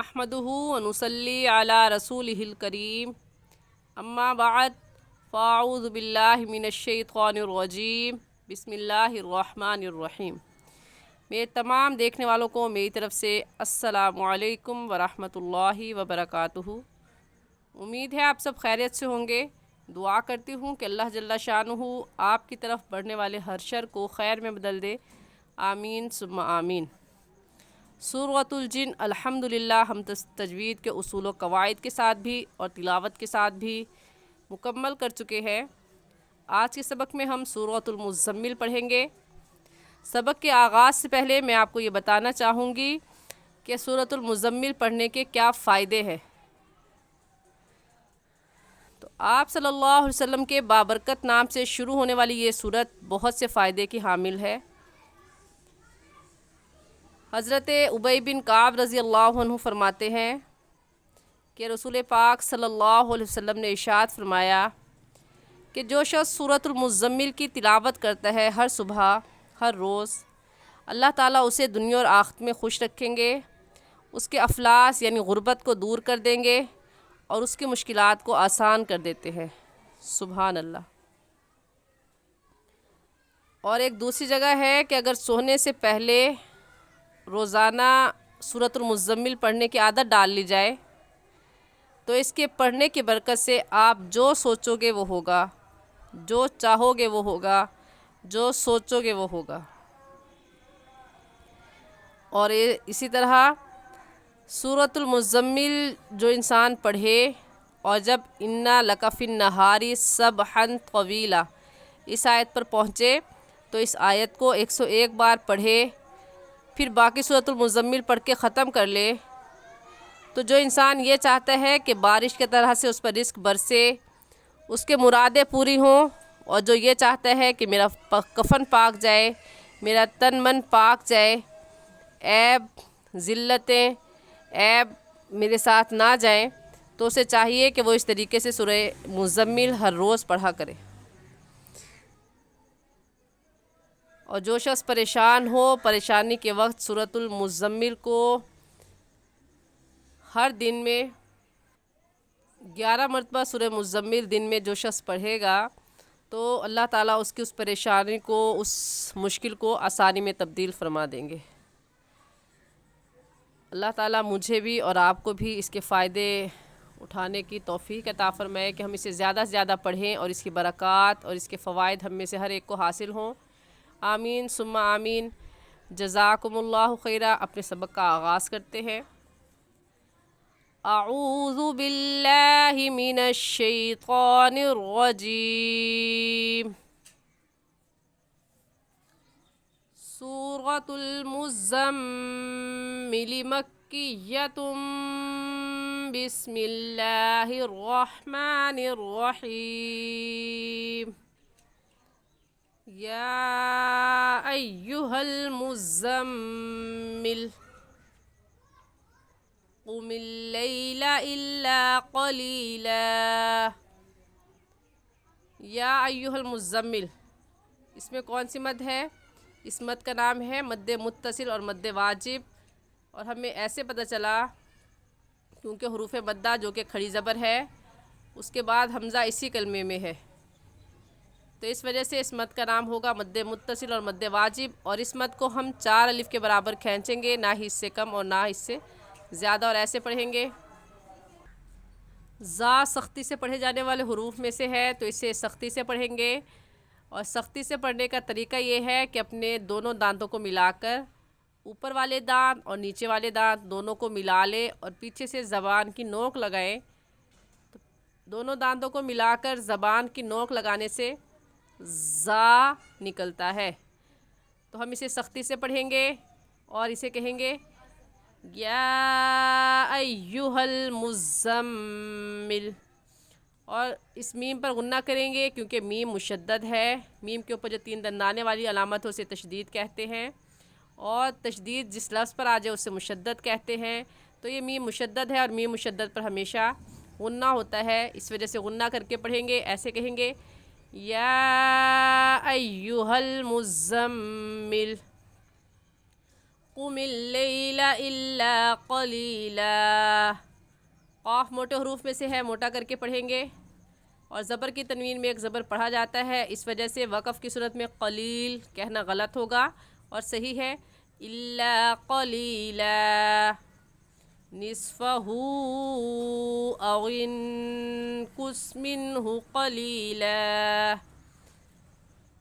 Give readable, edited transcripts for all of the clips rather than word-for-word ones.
नहमदुहु व नुसल्ली अला रसूलिहिल करीम अम्मा बाद फ़ाऊज़ु बिल्लाहि मिनश्शैतानिर्रजीम बिस्मिल्लाहिर्रहमानिर्रहीम। मेरे तमाम देखने वालों को मेरी तरफ़ से अस्सलामु अलैकुम व रहमतुल्लाहि व बरकातुहू। उम्मीद है आप सब खैरियत से होंगे। दुआ करती हूँ कि अल्लाह जल्ला शानुहु आपकी तरफ बढ़ने वाले हर शर को खैर में बदल दे। आमीन सुम्मा आमीन। सूरतुल जिन अल्हम्दुलिल्लाह हम तजवीद के उसूल व कवायद के साथ भी और तिलावत के साथ भी मुकम्मल कर चुके हैं। आज के सबक में हम सूरतुल मुज़म्मिल पढ़ेंगे। सबक के आगाज़ से पहले मैं आपको ये बताना चाहूँगी कि सूरतुल मुज़म्मिल पढ़ने के क्या फ़ायदे हैं। तो आप सल्लल्लाहु अलैहि वसल्लम के बाबरकत नाम से शुरू होने वाली ये सूरत बहुत से फ़ायदे की हामिल है। हज़रत उबई बिन काब रज़ी अल्लाह अन्हु फरमाते हैं कि रसूल पाक सल्लल्लाहु अलैहि वसल्लम ने इरशाद फरमाया कि जो शख्स सूरतुल मुज़म्मिल की तिलावत करता है हर सुबह हर रोज़, अल्लाह ताला उसे दुनिया और आखिरत में खुश रखेंगे, उसके अफलास यानी गुर्बत को दूर कर देंगे और उसकी मुश्किलात को आसान कर देते हैं। सुभान अल्लाह। और एक दूसरी जगह है कि अगर सोने से पहले रोज़ाना सूरतुल मुज़म्मिल पढ़ने की आदत डाल ली जाए तो इसके पढ़ने की बरकत से आप जो सोचोगे वो होगा, जो चाहोगे वो होगा, जो सोचोगे वो होगा। और इसी तरह सूरतुल मुज़म्मिल जो इंसान पढ़े और जब इन्ना लकफ़िन नहारी सबहन तवीला इस आयत पर पहुँचे तो इस आयत को 101 बार पढ़े, फिर बाकी सूरतुल मुज़म्मिल पढ़ के ख़त्म कर ले, तो जो इंसान ये चाहता है कि बारिश की तरह से उस पर रिज़्क़ बरसे, उसके मुरादें पूरी हों, और जो ये चाहता है कि मेरा कफ़न पाक जाए, मेरा तन मन पाक जाए, ऐब ज़िल्लतें ऐब मेरे साथ ना जाएं, तो उसे चाहिए कि वो इस तरीके से सूरह मुज़म्मिल हर रोज़ पढ़ा करे। और जो शख्स परेशान हो, परेशानी के वक्त सूरतुल मुज़म्मिल को हर दिन में 11 मरतबा सूरह मुज़म्मिल दिन में जो शख्स पढ़ेगा तो अल्लाह ताला उसकी उस परेशानी को, उस मुश्किल को आसानी में तब्दील फरमा देंगे। अल्लाह ताला मुझे भी और आपको भी इसके फ़ायदे उठाने की तौफ़ीक़ अता फ़रमाए कि हम इसे ज़्यादा से ज़्यादा पढ़ें और इसकी बरक़ात और इसके फ़वाइद हम में से हर एक को हासिल हों। आमीन सुम्मा आमीन। जज़ाकुमुल्लाहु खैरा। अपने सबक का आगाज़ करते हैं। अऊज़ु बिल्लाहि मिनश्शैतानिर रजीम। सूरतुल मुज़म्मिल मक्किय्यतुम बिस्मिल्लाहिर रहमानिर रहीम। या अय्युहल मुज़म्मिल क़ुमिल लैला इल्ला क़लीला। या अय्युहल मुज़म्मिल, इसमें कौन सी मद है? इस मद का नाम है मद्दे मुत्तसिल और मद्दे वाजिब। और हमें ऐसे पता चला क्योंकि हुरूफ़ मद्दा जो कि खड़ी ज़बर है उसके बाद हमज़ा इसी कलमे में है, तो इस वजह से इस मद का नाम होगा मद्दे मुत्तसिल और मद्दे वाजिब। और इस मद को हम 4 अलिफ़ के बराबर खींचेंगे, ना ही इससे कम और ना इससे ज़्यादा। और ऐसे पढ़ेंगे। ज़ा सख्ती से पढ़े जाने वाले हुरूफ में से है, तो इसे सख्ती से पढ़ेंगे। और सख्ती से पढ़ने का तरीका ये है कि अपने दोनों दांतों को मिलाकर ऊपर वाले दांत और नीचे वाले दांत दोनों को मिला लें और पीछे से ज़बान की नोक लगाएं। तो दोनों दांतों को मिलाकर ज़बान की नोक लगाने से ज़ा निकलता है। तो हम इसे सख्ती से पढ़ेंगे और इसे कहेंगे या अय्युहल मुज़म्मिल। और इस मीम पर गुन्ना करेंगे क्योंकि मीम मुशद्दद है। मीम के ऊपर जो 3 दंदाने वाली अलामत हो उसे तशदीद कहते हैं, और तशदीद जिस लफ्ज़ पर आ जाए उसे मुशद्दद कहते हैं। तो ये मीम मुशद्दद है और मीम मुशद्दद पर हमेशा गुन्ना होता है, इस वजह से गुन्ना करके पढ़ेंगे। ऐसे कहेंगे या अय्युहल मुज़म्मिल। قم اللیل الا قلیلا. قاف موٹے حروف میں سے ہے، موٹا کر کے پڑھیں گے، اور زبر کی تنوین میں ایک زبر پڑھا جاتا ہے، اس وجہ سے وقف کی صورت میں قلیل کہنا غلط ہوگا، اور صحیح ہے الا قلیلا. نصفہ او انقص منہ قلیلا.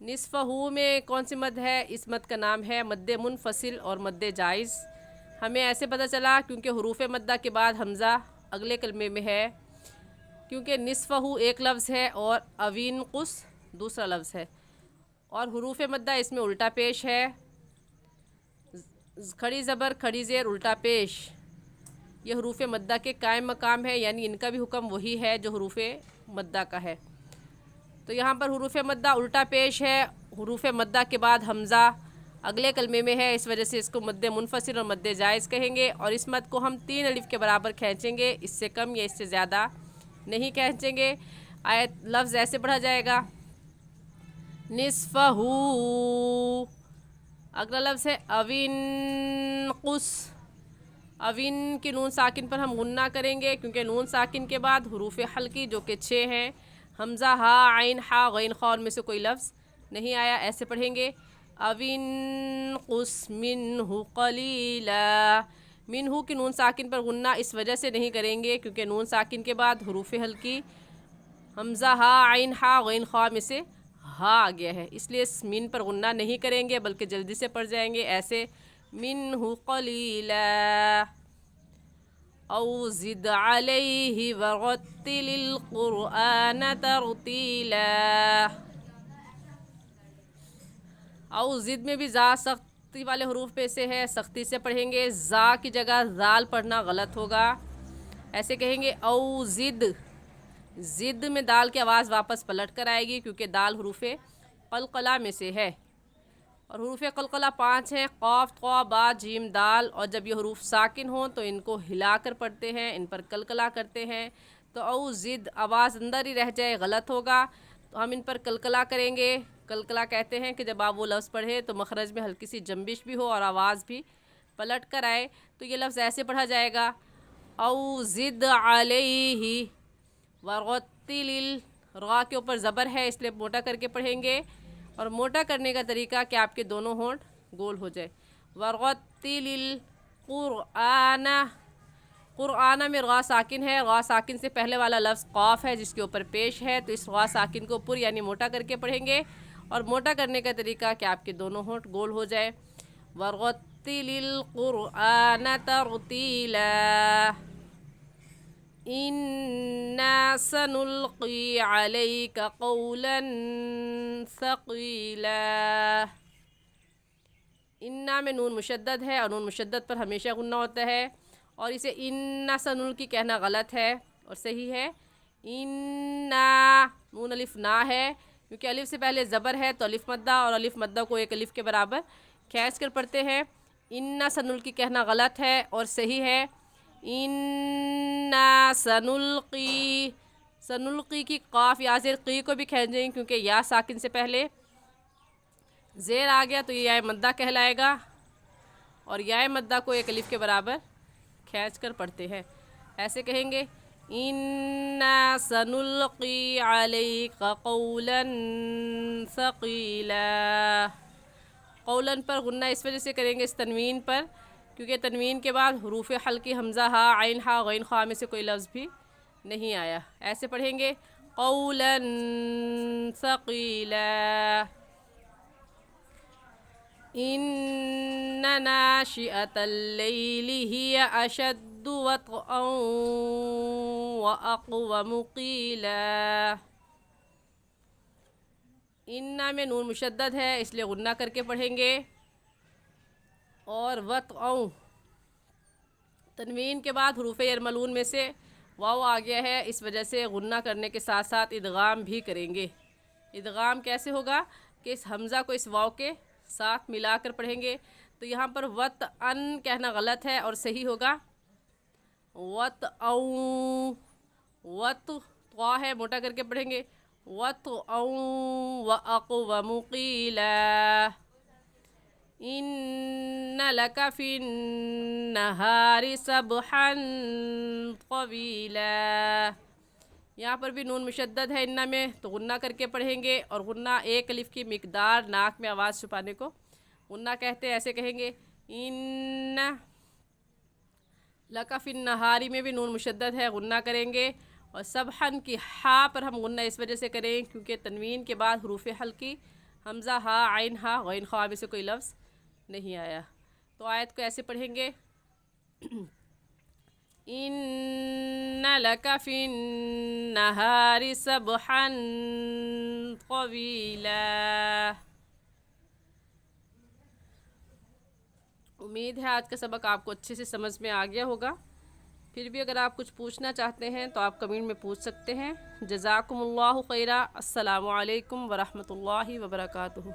نصفہ میں کون سی مد ہے؟ اس مد کا نام ہے مد منفصل اور مد جائز. ہمیں ایسے پتہ چلا کیونکہ حروف مدہ کے بعد حمزہ اگلے کلمے میں ہے، کیونکہ نصفہ ایک لفظ ہے اور اوین قص دوسرا لفظ ہے، اور حروف مدہ اس میں الٹا پیش ہے، کھڑی زبر کھڑی زیر الٹا پیش. یہ حروف مدہ کے قائم مقام ہے، یعنی ان کا بھی حکم وہی ہے جو حروف مدہ کا ہے. تو یہاں پر حروف مدہ الٹا پیش ہے، حروف مدہ کے بعد حمزہ اگلے کلمے میں ہے، اس وجہ سے اس کو مد منفصل اور مد جائز کہیں گے، اور اس مد کو ہم 3 الف کے برابر کھینچیں گے، اس سے کم یا اس سے زیادہ نہیں کھینچیں گے. آیت لفظ ایسے پڑھا جائے گا نصفہ. اگلا لفظ ہے اوین قص. اوین کی نون ساکن پر ہم غنہ کریں گے، کیونکہ نون ساکن کے بعد حروف حلقی جو کہ 6 ہیں، حمزہ ہا عین ہا غین خا میں سے کوئی لفظ نہیں آیا، ایسے پڑھیں گے اوین قص منہ قلیلا. منہ کی نون ساکن پر غنہ اس وجہ سے نہیں کریں گے کیونکہ نون ساکن کے بعد حروف حلقی حمزہ ہا عین ہا غین خا میں سے ہا آ گیا ہے، اس لیے اس من پر غنہ نہیں کریں گے بلکہ جلدی سے پڑھ جائیں گے ایسے منہ قلیلا. او زد علیہ ورتل القرآن ترتیلا. او زد میں بھی زا سختی والے حروف پہ سے ہے، سختی سے پڑھیں گے، زا کی جگہ زال پڑھنا غلط ہوگا، ایسے کہیں گے او زد. زد میں دال کی آواز واپس پلٹ کر آئے گی کیونکہ دال حروف قلقلہ میں سے ہے، اور حروف قلقلہ 5 ہیں، قاف طا با جیم دال، اور جب یہ حروف ساکن ہوں تو ان کو ہلا کر پڑھتے ہیں، ان پر قلقلہ کرتے ہیں. تو او زد آواز اندر ہی رہ جائے غلط ہوگا، تو ہم ان پر قلقلہ کریں گے. قلقلہ کہتے ہیں کہ جب آپ وہ لفظ پڑھیں تو مخرج میں ہلکی سی جنبش بھی ہو اور آواز بھی پلٹ کر آئے. تو یہ لفظ ایسے پڑھا جائے گا او زد علیہ ورتل. را کے اوپر زبر ہے اس لیے موٹا کر کے پڑھیں گے، اور موٹا کرنے کا طریقہ کہ آپ کے دونوں ہونٹ گول ہو جائے. ورتل القرآن. قرآن میں را ساکن ہے، را ساکن سے پہلے والا لفظ قاف ہے جس کے اوپر پیش ہے، تو اس را ساکن کو پر یعنی موٹا کر کے پڑھیں گے، اور موٹا کرنے کا طریقہ کہ آپ کے دونوں ہونٹ گول ہو جائے. ورتل القرآن ترتیلا. اِنَّا سَنُلْقِي عَلَيْكَ قَوْلًا ثَقِيلًا. اِنَّا میں نون مشدد ہے، اور نون مشدد پر ہمیشہ غنہ ہوتا ہے، اور اسے اِنَّا سَنُلْقِی کہنا غلط ہے، اور صحیح ہے اِنَّا. نون الف نا ہے کیونکہ الف سے پہلے زبر ہے تو الف مدہ، اور الف مدہ کو ایک الف کے برابر کھینچ کر پڑھتے ہیں. اِنَّا سَنُلْقِی کہنا غلط ہے، اور صحیح ہے اِنَّا سَنُلْقِی. سنلقی کی قاف یا زیر قی کو بھی کھینچیں گے کیونکہ یا ساکن سے پہلے زیر آ گیا تو یہ یا مدہ کہلائے گا، اور یا مدہ کو ایک الف کے برابر کھینچ کر پڑھتے ہیں، ایسے کہیں گے اِنَّا سَنُلْقِي عَلَيْكَ قَوْلًا ثَقِيلًا. قولاً پر غنہ اس وجہ سے کریں گے اس تنوین پر کیونکہ تنوین کے بعد حروف حلقی حمزہ ہا عین ہا غین خا میں سے کوئی لفظ بھی نہیں آیا، ایسے پڑھیں گے قولاً ثقیلا. إن ناشئة الليل هي أشد وطئا وأقوم قيلا. اِنَّا میں نون مشدد ہے اس لیے غنہ کر کے پڑھیں گے، اور وطئا تنوین کے بعد حروف یرملون میں سے واو آ گیا ہے، اس وجہ سے غنہ کرنے کے ساتھ ساتھ ادغام بھی کریں گے. ادغام کیسے ہوگا کہ اس حمزہ کو اس واو کے ساتھ ملا کر پڑھیں گے، تو یہاں پر وطئن کہنا غلط ہے اور صحیح ہوگا وطئا. وط طا ہے موٹا کر کے پڑھیں گے وطئا وأقوم قیلا. लका फिन्नहारी सबहन तवीला। यहाँ पर भी नून मुशद्दद है इन्ना में, तो गुन्ना करके पढ़ेंगे। और गुन्ना एक अलिफ की मिकदार, नाक में आवाज़ छुपाने को गुन्ना कहते हैं। ऐसे कहेंगे इन्ना। लका फिन्नहारी में भी नून मुशद्दद है, गुन्ना करेंगे। और सबहन की हा पर हम गुन्ना इस वजह से करें क्योंकि तनवीन के बाद हरूफ हल्की हमज़ा हा आइन हा गैन ख्वा में से कोई लफ्ज़ नहीं आया। तो आयत को ऐसे पढ़ेंगे इन्ना लका फिन्नहारी सबहन तवीला। उम्मीद है आज का सबक आपको अच्छे से समझ में आ गया होगा। फिर भी अगर आप कुछ पूछना चाहते हैं तो आप कमेंट में पूछ सकते हैं। जज़ाकुमुल्लाहु खैरा। अस्सलामु अलैकुम वरहमतुल्लाहि वबरकातुहू।